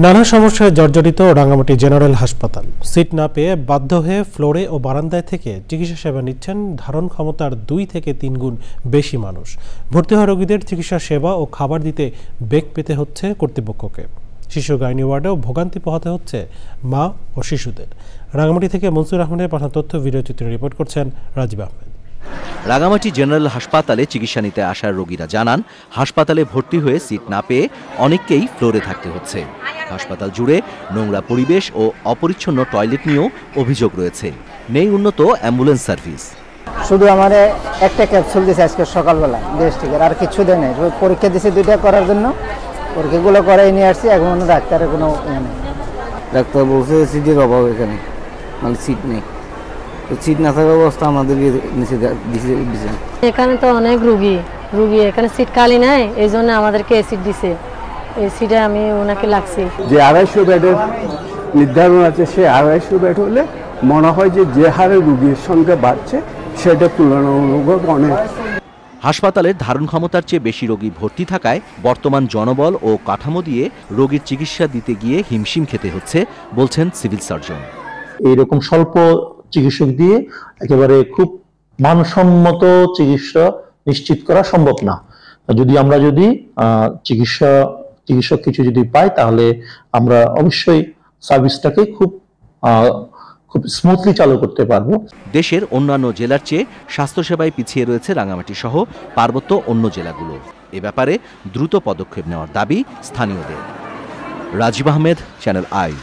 নানা সমস্যায় জর্জরিত রাঙ্গামাটি জেনারেল হাসপাতাল। সিট না পেয়ে বাধ্য হয়ে ফ্লোরে ও বারান্দায় থেকে চিকিৎসা সেবা নিচ্ছেন ধারণ ক্ষমতার 2 থেকে 3 গুণ বেশি মানুষ। ভর্তি হওয়া রোগীদের চিকিৎসা সেবা ও খাবার দিতে বেগ পেতে হচ্ছে কর্তৃপক্ষকে। শিশু গাইনি ওয়ার্ডেও ভোগান্তি পোহাতে হচ্ছে মা ও শিশুদের। রাঙ্গামাটি থেকে মনসুর আহমেদের পাঠানো তথ্য ভিডিওচিত্রে রিপোর্ট করছেন রাজীব আহমেদ। রাঙ্গামাটি জেনারেল হাসপাতালে চিকিৎসা নিতে আসার রোগীরা জানান, হাসপাতালে ভর্তি হয়ে সিট না পেয়ে অনেককেই ফ্লোরে থাকতে হচ্ছে। হাসপাতাল জুড়ে নোংরা পরিবেশ ও অপরিচ্ছন্ন টয়লেট নিয়েও অভিযোগ রয়েছে। নেই উন্নত অ্যাম্বুলেন্স সার্ভিস। শুধু আমার একটা ক্যাপসুল দিয়েছে আজকে সকালবেলা ডিস্ট্রিক্টের, আর কিছু দেয় নাই। পরীক্ষা দিয়েছে 2টা করার জন্য, পরীক্ষাগুলো করাই নিয়ে আসছি। এখন ডাক্তারের কোনো নেই। ডাক্তার বলছে সিটের অভাব, এখানে মানে সিট নেই। তো সিট না থাকার অবস্থা আমাদের এখানে তো অনেক রুগী এখানে সিট খালি নাই, এই জন্য আমাদেরকে সিট দিছে। এই সিটে আমি ওনাকে লাগছি। যে 250 বেডের নির্ধারণ আছে, সে 250 বেড হলে মনে হয় যে হারে রুগীর সংখ্যা বাড়ছে সেটা তুলনামূলক অনেক। হাসপাতালের ধারণ ক্ষমতার চেয়ে বেশি রোগী ভর্তি থাকায় বর্তমান জনবল ও কাঠামো দিয়ে রোগীর চিকিৎসা দিতে গিয়ে হিমশিম খেতে হচ্ছে বলছেন সিভিল সার্জন। এইরকম স্বল্প চিকিৎসক দিয়ে একেবারে খুব মানসম্মত চিকিৎসা নিশ্চিত করা সম্ভব না। আমরা যদি চিকিৎসক কিছু যদি পাই, তাহলে আমরা অবশ্যই সার্ভিসটাকে খুব স্মুথলি চালু করতে পারবো। দেশের অন্যান্য জেলার চেয়ে স্বাস্থ্যসেবায় পিছিয়ে রয়েছে রাঙ্গামাটি সহ পার্বত্য অন্য জেলাগুলো। এ ব্যাপারে দ্রুত পদক্ষেপ নেওয়ার দাবি স্থানীয়দের। Rajib Ahmed, channel I.